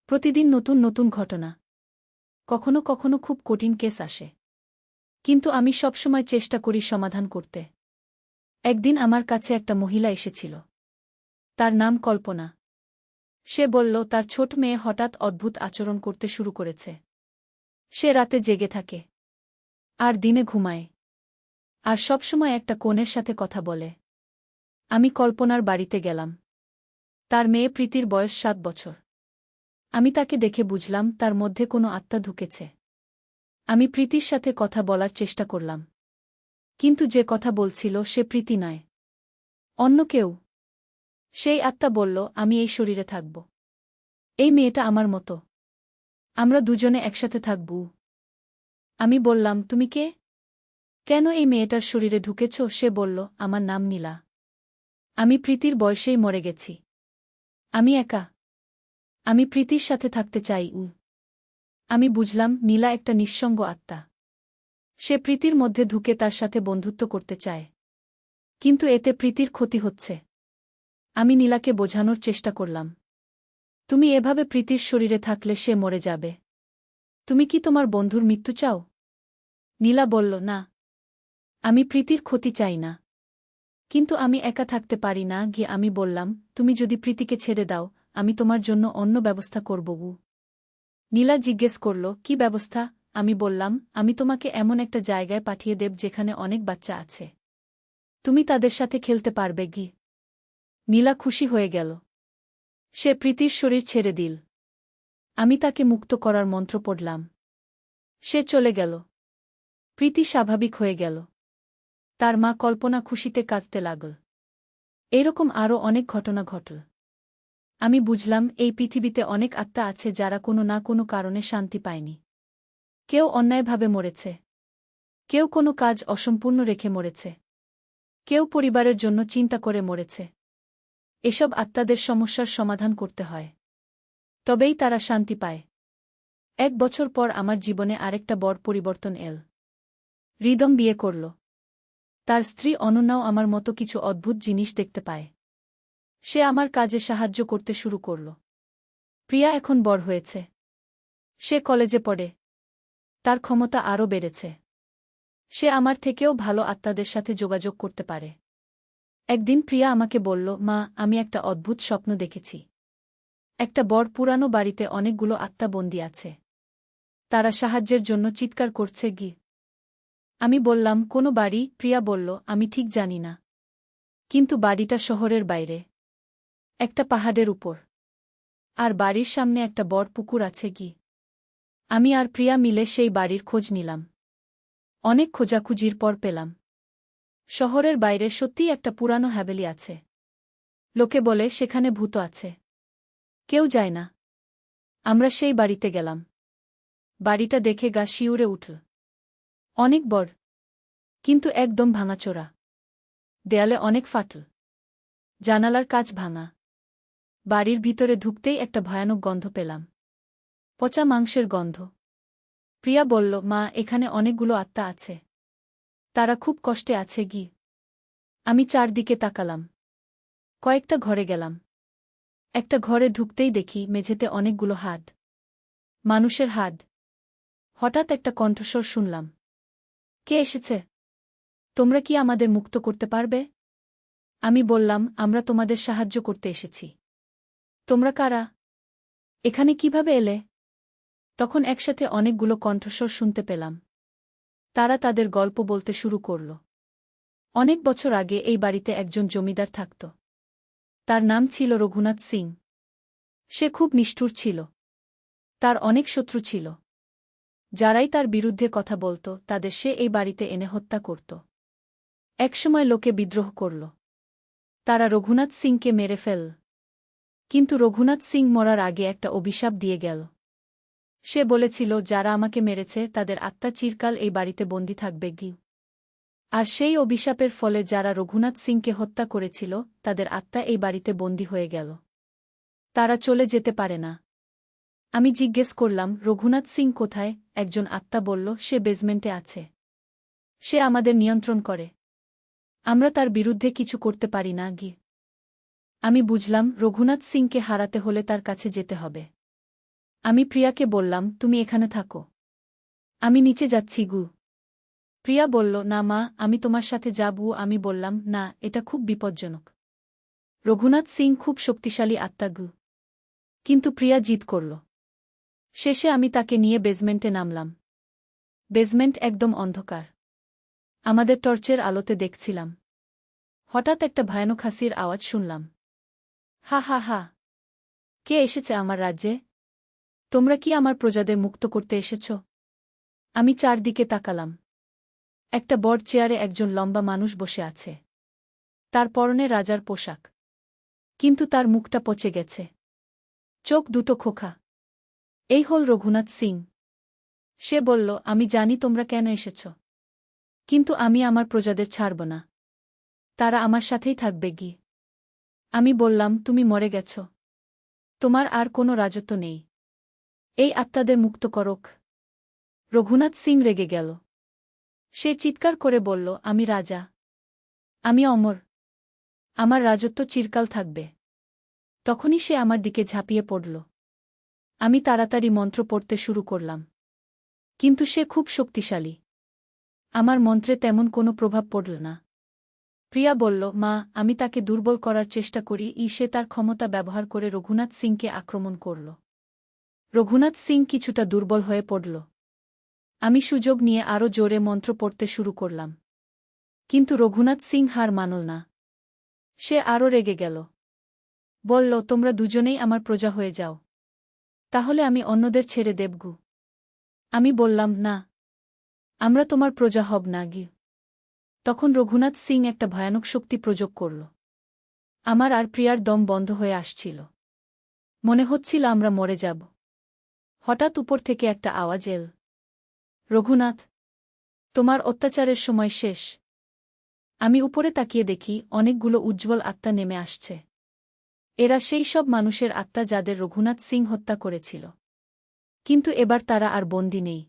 প্রতিদিন নতুন নতুন ঘটনা। কখনো কখনো খুব কঠিন কেস আসে, কিন্তু আমি সবসময় চেষ্টা করি সমাধান করতে। একদিন আমার কাছে একটা মহিলা এসেছিল। তার নাম কল্পনা। সে বলল, তার ছোট মেয়ে হঠাৎ অদ্ভুত আচরণ করতে শুরু করেছে। সে রাতে জেগে থাকে, আর দিনে ঘুমায়, আর সবসময় একটা কোণের সাথে কথা বলে। আমি কল্পনার বাড়িতে গেলাম। তার মেয়ে প্রীতির বয়স 7 বছর। আমি তাকে দেখে বুঝলাম তার মধ্যে কোনো আত্মা ঢুকেছে। আমি প্রীতির সাথে কথা বলার চেষ্টা করলাম, কিন্তু যে কথা বলছিল সে প্রীতি নয়, অন্য কেউ। সেই আত্মা বলল, আমি এই শরীরে থাকব। এই মেয়েটা আমার মতো। আমরা দুজনে একসাথে থাকব। আমি বললাম, তুমি কে? কেন এই মেয়েটার শরীরে ঢুকেছ? সে বলল, আমার নাম নীলা। আমি প্রীতির বয়সেই মরে গেছি। আমি একা। আমি প্রীতির সাথে থাকতে চাই। আমি বুঝলাম নীলা একটা নিঃসঙ্গ আত্মা। সে প্রীতির মধ্যে ঢুকে তার সাথে বন্ধুত্ব করতে চায়, কিন্তু এতে প্রীতির ক্ষতি হচ্ছে। আমি নীলাকে বোঝানোর চেষ্টা করলাম, তুমি এভাবে প্রীতির শরীরে থাকলে সে মরে যাবে। তুমি কি তোমার বন্ধুর মৃত্যু চাও? নীলা বলল, না, আমি প্রীতির ক্ষতি চাই না। কিন্তু আমি একা থাকতে পারি না গিয়ে আমি বললাম, তুমি যদি প্রীতিকে ছেড়ে দাও, আমি তোমার জন্য অন্য ব্যবস্থা করব। নীলা জিজ্ঞেস করল, কি ব্যবস্থা? আমি বললাম, আমি তোমাকে এমন একটা জায়গায় পাঠিয়ে দেব যেখানে অনেক বাচ্চা আছে। তুমি তাদের সাথে খেলতে পারবে গি। নীলা খুশি হয়ে গেল। সে প্রীতির শরীর ছেড়ে দিল। আমি তাকে মুক্ত করার মন্ত্র পড়লাম। সে চলে গেল। প্রীতি স্বাভাবিক হয়ে গেল। তার মা কল্পনা খুশিতে কাঁদতে লাগল। এরকম আরও অনেক ঘটনা ঘটল। আমি বুঝলাম এই পৃথিবীতে অনেক আত্মা আছে যারা কোনো না কোনো কারণে শান্তি পায়নি। কেউ অন্যায়ভাবে মরেছে। কেউ কোনো কাজ অসম্পূর্ণ রেখে মরেছে। কেউ পরিবারের জন্য চিন্তা করে মরেছে। এসব আত্মাদের সমস্যার সমাধান করতে হয়। তবেই তারা শান্তি পায়। 1 বছর পর আমার জীবনে আরেকটা বড় পরিবর্তন এল। হৃদম বিয়ে করল। তার স্ত্রী অনন্যাও আমার মতো কিছু অদ্ভুত জিনিস দেখতে পায়। সে আমার কাজে সাহায্য করতে শুরু করল। প্রিয়া এখন বড় হয়েছে। সে কলেজে পড়ে। তার ক্ষমতা আরও বেড়েছে। সে আমার থেকেও ভালো আত্মাদের সাথে যোগাযোগ করতে পারে। একদিন প্রিয়া আমাকে বলল, মা, আমি একটা অদ্ভুত স্বপ্ন দেখেছি। একটা বড় পুরানো বাড়িতে অনেকগুলো আত্মা বন্দী আছে। তারা সাহায্যের জন্য চিৎকার করছে গি। আমি বললাম, কোনো বাড়ি? প্রিয়া বলল, আমি ঠিক জানি না। কিন্তু বাড়িটা শহরের বাইরে। একটা পাহাড়ের উপর। আর বাড়ির সামনে একটা বড় পুকুর আছে গি। আমি আর প্রিয়া মিলে সেই বাড়ির খোঁজ নিলাম। অনেক খোঁজাখুঁজির পর পেলাম। শহরের বাইরে সত্যিই একটা পুরানো হাভেলি আছে। লোকে বলে সেখানে ভূত আছে। কেউ যায় না। আমরা সেই বাড়িতে গেলাম। বাড়িটা দেখে গা শিউরে উঠল। অনেক বড়। কিন্তু একদম ভাঙাচোরা। দেয়ালে অনেক ফাটল। জানালার কাচ ভাঙা। বাড়ির ভিতরে ঢুকতেই একটা ভয়ানক গন্ধ পেলাম। পচা মাংসের গন্ধ। প্রিয়া বলল, মা, এখানে অনেকগুলো আত্মা আছে। তারা খুব কষ্টে আছে গি। আমি চারদিকে তাকালাম। কয়েকটা ঘরে গেলাম। একটা ঘরে ঢুকতেই দেখি মেঝেতে অনেকগুলো হাড়। মানুষের হাড়। হঠাৎ একটা কণ্ঠস্বর শুনলাম। কে এসেছে? তোমরা কি আমাদের মুক্ত করতে পারবে? আমি বললাম, আমরা তোমাদের সাহায্য করতে এসেছি। তোমরা কারা? এখানে কিভাবে এলে? তখন একসাথে অনেকগুলো কণ্ঠস্বর শুনতে পেলাম। তারা তাদের গল্প বলতে শুরু করল। অনেক বছর আগে এই বাড়িতে একজন জমিদার থাকত। তার নাম ছিল রঘুনাথ সিং। সে খুব নিষ্ঠুর ছিল। তার অনেক শত্রু ছিল। যারাই তার বিরুদ্ধে কথা বলত তাদের সে এই বাড়িতে এনে হত্যা করত। একসময় লোকে বিদ্রোহ করল। তারা রঘুনাথ সিংকে মেরে ফেলল। কিন্তু রঘুনাথ সিং মরার আগে একটা অভিশাপ দিয়ে গেল। সে বলেছিল, যারা আমাকে মেরেছে তাদের আত্মা চিরকাল এই বাড়িতে বন্দী থাকবে গি। আর সেই অভিশাপের ফলে যারা রঘুনাথ সিংকে হত্যা করেছিল তাদের আত্মা এই বাড়িতে বন্দী হয়ে গেল। তারা চলে যেতে পারে না। আমি জিজ্ঞেস করলাম, রঘুনাথ সিং কোথায়? একজন আত্মা বলল, সে বেজমেন্টে আছে। সে আমাদের নিয়ন্ত্রণ করে। আমরা তার বিরুদ্ধে কিছু করতে পারি না গি। আমি বুঝলাম, রঘুনাথ সিংকে হারাতে হলে তার কাছে যেতে হবে। আমি প্রিয়াকে বললাম, তুমি এখানে থাকো। আমি নিচে যাচ্ছি গু। প্রিয়া বলল, না মা, আমি তোমার সাথে যাব। আমি বললাম, না, এটা খুব বিপজ্জনক। রঘুনাথ সিং খুব শক্তিশালী আত্মা গু। কিন্তু প্রিয়া জিদ করল। শেষে আমি তাকে নিয়ে বেজমেন্টে নামলাম। বেজমেন্ট একদম অন্ধকার। আমাদের টর্চের আলোতে দেখছিলাম। হঠাৎ একটা ভয়ানক হাসির আওয়াজ শুনলাম। হা হা হা। কে এসেছে আমার রাজ্যে? তোমরা কি আমার প্রজাদের মুক্ত করতে এসেছ? আমি চারদিকে তাকালাম। একটা বড় চেয়ারে একজন লম্বা মানুষ বসে আছে। তার পরনে রাজার পোশাক। কিন্তু তার মুখটা পচে গেছে। চোখ দুটো খোখা। এই হল রঘুনাথ সিং। সে বলল, আমি জানি তোমরা কেন এসেছ। কিন্তু আমি আমার প্রজাদের ছাড়ব না। তারা আমার সাথেই থাকবে গি। আমি বললাম, তুমি মরে গেছ। তোমার আর কোনো রাজত্ব নেই। এই আত্মাদের মুক্ত করক। রঘুনাথ সিং রেগে গেল। সে চিৎকার করে বলল, আমি রাজা। আমি অমর। আমার রাজত্ব চিরকাল থাকবে। তখনই সে আমার দিকে ঝাঁপিয়ে পড়ল। আমি তাড়াতাড়ি মন্ত্র পড়তে শুরু করলাম। কিন্তু সে খুব শক্তিশালী। আমার মন্ত্রে তেমন কোনো প্রভাব পড়ল না। প্রিয়া বলল, মা, আমি তাকে দুর্বল করার চেষ্টা করি, সে তার ক্ষমতা ব্যবহার করে রঘুনাথ সিংকে আক্রমণ করল। রঘুনাথ সিং কিছুটা দুর্বল হয়ে পড়ল। আমি সুযোগ নিয়ে আরও জোরে মন্ত্র পড়তে শুরু করলাম। কিন্তু রঘুনাথ সিং হার মানল না। সে আরও রেগে গেল। বলল, তোমরা দুজনেই আমার প্রজা হয়ে যাও। তাহলে আমি অন্যদের ছেড়ে দেবগু। আমি বললাম, না, আমরা তোমার প্রজা হব না গি। তখন রঘুনাথ সিং একটা ভয়ানক শক্তি প্রয়োগ করল। আমার আর প্রিয়ার দম বন্ধ হয়ে আসছিল। মনে হচ্ছিল আমরা মরে যাব। হঠাৎ উপর থেকে একটা আওয়াজ এল, রঘুনাথ, তোমার অত্যাচারের সময় শেষ। আমি উপরে তাকিয়ে দেখি অনেকগুলো উজ্জ্বল আত্মা নেমে আসছে। এরা সেই সব মানুষের আত্মা যাদের রঘুনাথ সিং হত্যা করেছিল। কিন্তু এবার তারা আর বন্দী নেই।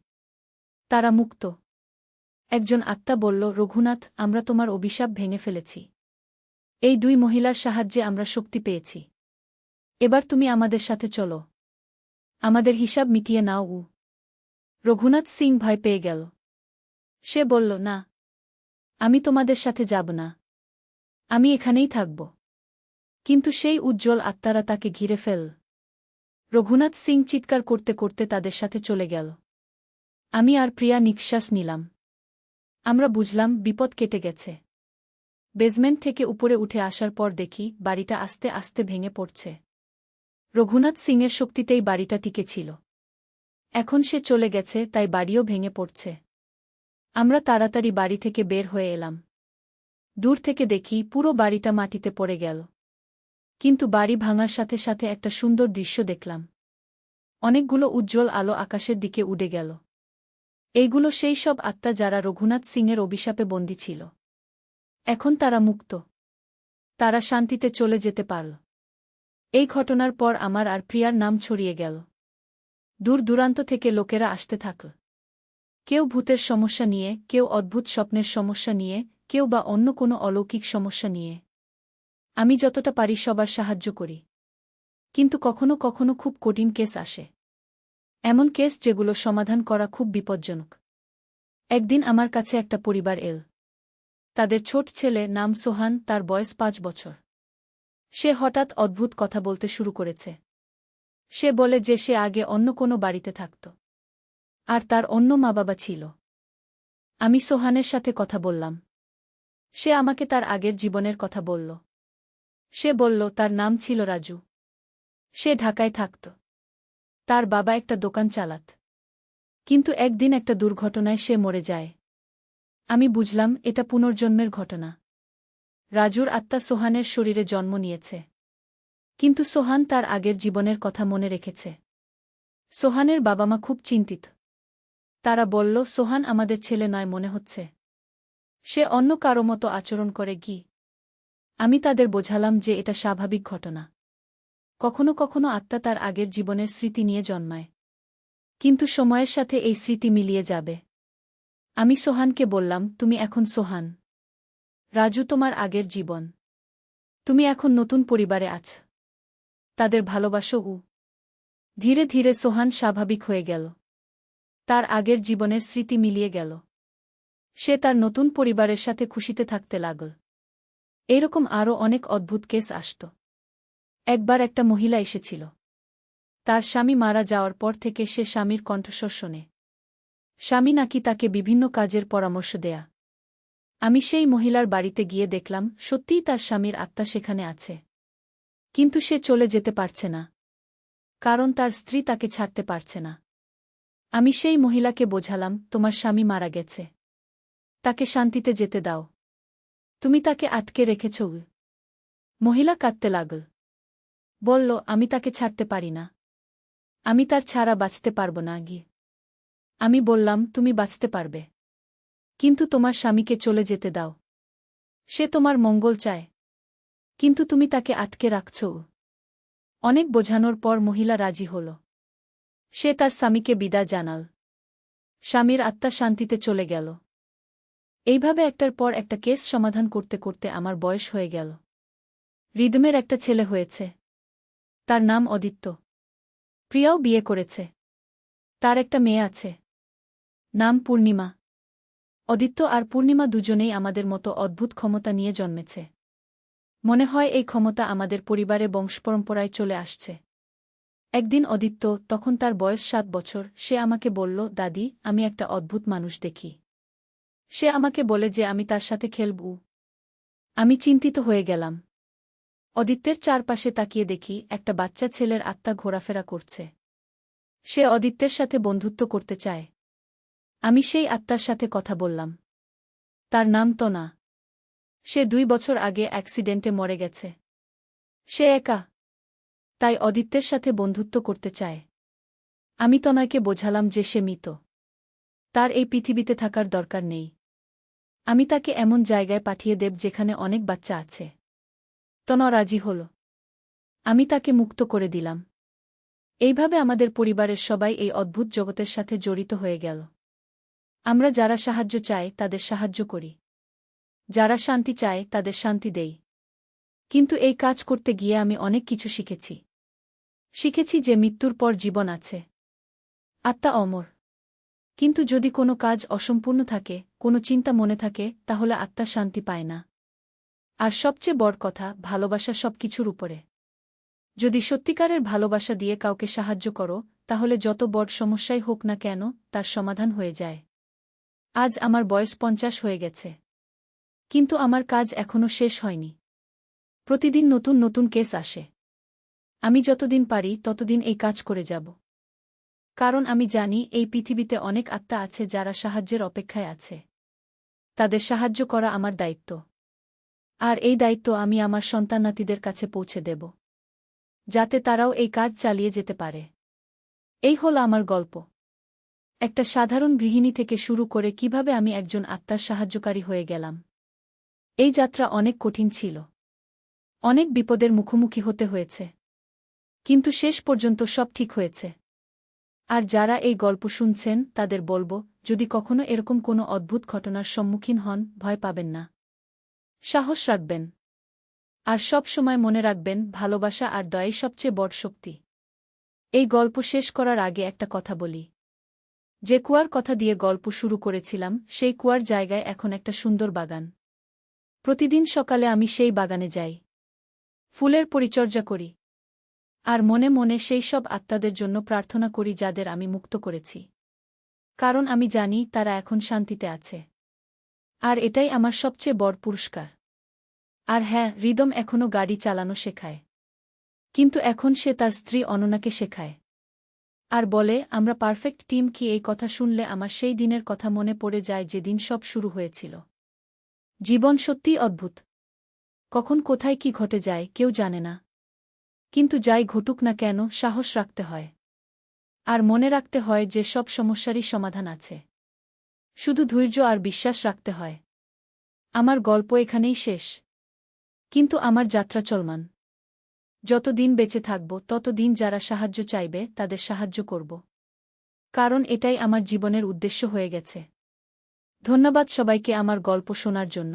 তারা মুক্ত। একজন আত্মা বলল, রঘুনাথ, আমরা তোমার অভিশাপ ভেঙে ফেলেছি। এই দুই মহিলার সাহায্যে আমরা শক্তি পেয়েছি। এবার তুমি আমাদের সাথে চলো। আমাদের হিসাব মিটিয়ে নাও। রঘুনাথ সিং ভয় পেয়ে গেল। সে বলল, না, আমি তোমাদের সাথে যাব না। আমি এখানেই থাকব। কিন্তু সেই উজ্জ্বল আত্মারা তাকে ঘিরে ফেল। রঘুনাথ সিং চিৎকার করতে করতে তাদের সাথে চলে গেল। আমি আর প্রিয়া নিঃশ্বাস নিলাম। আমরা বুঝলাম বিপদ কেটে গেছে। বেজমেন্ট থেকে উপরে উঠে আসার পর দেখি বাড়িটা আস্তে আস্তে ভেঙে পড়ছে। রঘুনাথ সিংয়ের শক্তিতেই বাড়িটা টিকে ছিল। এখন সে চলে গেছে, তাই বাড়িও ভেঙে পড়ছে। আমরা তাড়াতাড়ি বাড়ি থেকে বের হয়ে এলাম। দূর থেকে দেখি পুরো বাড়িটা মাটিতে পড়ে গেল। কিন্তু বাড়ি ভাঙার সাথে সাথে একটা সুন্দর দৃশ্য দেখলাম। অনেকগুলো উজ্জ্বল আলো আকাশের দিকে উড়ে গেল। এইগুলো সেই সব আত্মা যারা রঘুনাথ সিংয়ের অভিশাপে বন্দী ছিল। এখন তারা মুক্ত। তারা শান্তিতে চলে যেতে পারল। এই ঘটনার পর আমার আর প্রিয়ার নাম ছড়িয়ে গেল। দূর দূরান্ত থেকে লোকেরা আসতে থাকল। কেউ ভূতের সমস্যা নিয়ে, কেউ অদ্ভুত স্বপ্নের সমস্যা নিয়ে, কেউ বা অন্য কোনো অলৌকিক সমস্যা নিয়ে। আমি যতটা পারি সবার সাহায্য করি। কিন্তু কখনো কখনো খুব কঠিন কেস আসে। এমন কেস যেগুলো সমাধান করা খুব বিপজ্জনক। একদিন আমার কাছে একটা পরিবার এল। তাদের ছোট ছেলে, নাম সোহান, তার বয়স 5 বছর। সে হঠাৎ অদ্ভুত কথা বলতে শুরু করেছে। সে বলে যে সে আগে অন্য কোনো বাড়িতে থাকত। আর তার অন্য মা বাবা ছিল। আমি সোহানের সাথে কথা বললাম। সে আমাকে তার আগের জীবনের কথা বলল। সে বলল তার নাম ছিল রাজু। সে ঢাকায় থাকত। তার বাবা একটা দোকান চালাত। কিন্তু একদিন একটা দুর্ঘটনায় সে মরে যায়। আমি বুঝলাম এটা পুনর্জন্মের ঘটনা। রাজুর আত্মা সোহানের শরীরে জন্ম নিয়েছে। কিন্তু সোহান তার আগের জীবনের কথা মনে রেখেছে। সোহানের বাবা মা খুব চিন্তিত। তারা বলল, সোহান আমাদের ছেলে নয় মনে হচ্ছে। সে অন্য কারো মতো আচরণ করে কি। আমি তাদের বোঝালাম যে এটা স্বাভাবিক ঘটনা। কখনো কখনো আত্মা তার আগের জীবনের স্মৃতি নিয়ে জন্মায়। কিন্তু সময়ের সাথে এই স্মৃতি মিলিয়ে যাবে। আমি সোহানকে বললাম, তুমি এখন সোহান। রাজু তোমার আগের জীবন। তুমি এখন নতুন পরিবারে আছ। তাদের ভালোবাসো। ধীরে ধীরে সোহান স্বাভাবিক হয়ে গেল। তার আগের জীবনের স্মৃতি মিলিয়ে গেল। সে তার নতুন পরিবারের সাথে খুশিতে থাকতে লাগল। এরকম আরও অনেক অদ্ভুত কেস আসত। একবার একটা মহিলা এসেছিল। তার স্বামী মারা যাওয়ার পর থেকে সে স্বামীর কণ্ঠস্বর শোনে। স্বামী নাকি তাকে বিভিন্ন কাজের পরামর্শ দেয়া। আমি সেই মহিলার বাড়িতে গিয়ে দেখলাম সত্যিই তার স্বামীর আত্মা সেখানে আছে। কিন্তু সে চলে যেতে পারছে না। কারণ তার স্ত্রী তাকে ছাড়তে পারছে না। আমি সেই মহিলাকে বোঝালাম, তোমার স্বামী মারা গেছে। তাকে শান্তিতে যেতে দাও। তুমি তাকে আটকে রেখেছ। মহিলা কাঁদতে লাগল। বলল, আমি তাকে ছাড়তে পারি না। আমি তার ছাড়া বাঁচতে পারব না গি। আমি বললাম, তুমি বাঁচতে পারবে। কিন্তু তোমার স্বামীকে চলে যেতে দাও। সে তোমার মঙ্গল চায়। কিন্তু তুমি তাকে আটকে রাখছ। অনেক বোঝানোর পর মহিলা রাজি হল। সে তার স্বামীকে বিদায় জানাল। স্বামীর আত্মা শান্তিতে চলে গেল। এইভাবে একটার পর একটা কেস সমাধান করতে করতে আমার বয়স হয়ে গেল। রিদমের একটা ছেলে হয়েছে। তার নাম অদিত্য। প্রিয়াও বিয়ে করেছে। তার একটা মেয়ে আছে। নাম পূর্ণিমা। অদিত্য আর পূর্ণিমা দুজনেই আমাদের মতো অদ্ভুত ক্ষমতা নিয়ে জন্মেছে। মনে হয় এই ক্ষমতা আমাদের পরিবারে বংশপরম্পরায় চলে আসছে। একদিন অদিত্য, তখন তার বয়স ৭ বছর, সে আমাকে বলল, দাদি, আমি একটা অদ্ভুত মানুষ দেখি। সে আমাকে বলে যে আমি তার সাথে খেলব। আমি চিন্তিত হয়ে গেলাম। অদিত্যের চারপাশে তাকিয়ে দেখি একটা বাচ্চা ছেলের আত্মা ঘোরাফেরা করছে। সে অদিত্যের সাথে বন্ধুত্ব করতে চায়। আমি সেই আত্মার সাথে কথা বললাম। তার নাম তনা। সে ২ বছর আগে অ্যাক্সিডেন্টে মরে গেছে। সে একা, তাই অদিত্যের সাথে বন্ধুত্ব করতে চায়। আমি তনয়কে বোঝালাম যে সে মৃত। তার এই পৃথিবীতে থাকার দরকার নেই। আমি তাকে এমন জায়গায় পাঠিয়ে দেব যেখানে অনেক বাচ্চা আছে। তন রাজি হল। আমি তাকে মুক্ত করে দিলাম। এইভাবে আমাদের পরিবারের সবাই এই অদ্ভুত জগতের সাথে জড়িত হয়ে গেল। আমরা যারা সাহায্য চাই তাদের সাহায্য করি, যারা শান্তি চায় তাদের শান্তি দেই। কিন্তু এই কাজ করতে গিয়ে আমি অনেক কিছু শিখেছি। শিখেছি যে মৃত্যুর পর জীবন আছে। আত্মা অমর। কিন্তু যদি কোনো কাজ অসম্পূর্ণ থাকে, কোনো চিন্তা মনে থাকে, তাহলে আত্মা শান্তি পায় না। আর সবচেয়ে বড় কথা, ভালোবাসা সবকিছুর উপরে। যদি সত্যিকারের ভালোবাসা দিয়ে কাউকে সাহায্য করো, তাহলে যত বড় সমস্যাই হোক না কেন, তার সমাধান হয়ে যায়। আজ আমার বয়স ৫০ হয়ে গেছে। কিন্তু আমার কাজ এখনও শেষ হয়নি। প্রতিদিন নতুন নতুন কেস আসে। আমি যতদিন পারি ততদিন এই কাজ করে যাব। কারণ আমি জানি এই পৃথিবীতে অনেক আত্মা আছে যারা সাহায্যের অপেক্ষায় আছে। তাদের সাহায্য করা আমার দায়িত্ব। আর এই দায়িত্ব আমি আমার সন্তানাতিদের কাছে পৌঁছে দেব, যাতে তারাও এই কাজ চালিয়ে যেতে পারে। এই হল আমার গল্প। একটা সাধারণ গৃহিণী থেকে শুরু করে কিভাবে আমি একজন আত্মার সাহায্যকারী হয়ে গেলাম। এই যাত্রা অনেক কঠিন ছিল। অনেক বিপদের মুখোমুখি হতে হয়েছে। কিন্তু শেষ পর্যন্ত সব ঠিক হয়েছে। আর যারা এই গল্প শুনছেন তাদের বলবো, যদি কখনো এরকম কোনো অদ্ভুত ঘটনার সম্মুখীন হন, ভয় পাবেন না। সাহস রাখবেন। আর সব সময় মনে রাখবেন, ভালোবাসা আর দয়াই সবচেয়ে বড় শক্তি। এই গল্প শেষ করার আগে একটা কথা বলি। যে কুয়ার কথা দিয়ে গল্প শুরু করেছিলাম, সেই কুয়ার জায়গায় এখন একটা সুন্দর বাগান। প্রতিদিন সকালে আমি সেই বাগানে যাই। ফুলের পরিচর্যা করি। আর মনে মনে সেই সব আত্মাদের জন্য প্রার্থনা করি যাদের আমি মুক্ত করেছি। কারণ আমি জানি তারা এখন শান্তিতে আছে। আর এটাই আমার সবচেয়ে বড় পুরস্কার। আর হ্যাঁ, রিদম এখনও গাড়ি চালানো শেখায়। কিন্তু এখন সে তার স্ত্রী অননাকে শেখায়। আর বলে, আমরা পারফেক্ট টিম। কি এই কথা শুনলে আমার সেই দিনের কথা মনে পড়ে যায় যেদিন সব শুরু হয়েছিল। জীবন সত্যিই অদ্ভুত। কখন কোথায় কি ঘটে যায় কেউ জানে না। কিন্তু যাই ঘটুক না কেন, সাহস রাখতে হয়। আর মনে রাখতে হয় যে সব সমস্যারই সমাধান আছে। শুধু ধৈর্য আর বিশ্বাস রাখতে হয়। আমার গল্প এখানেই শেষ। কিন্তু আমার যাত্রা চলমান। যত দিন বেঁচে থাকব তত দিন যারা সাহায্য চাইবে তাদের সাহায্য করব। কারণ এটাই আমার জীবনের উদ্দেশ্য হয়ে গেছে। ধন্যবাদ সবাইকে আমার গল্প শোনার জন্য।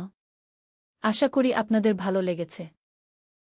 আশা করি আপনাদের ভালো লেগেছে।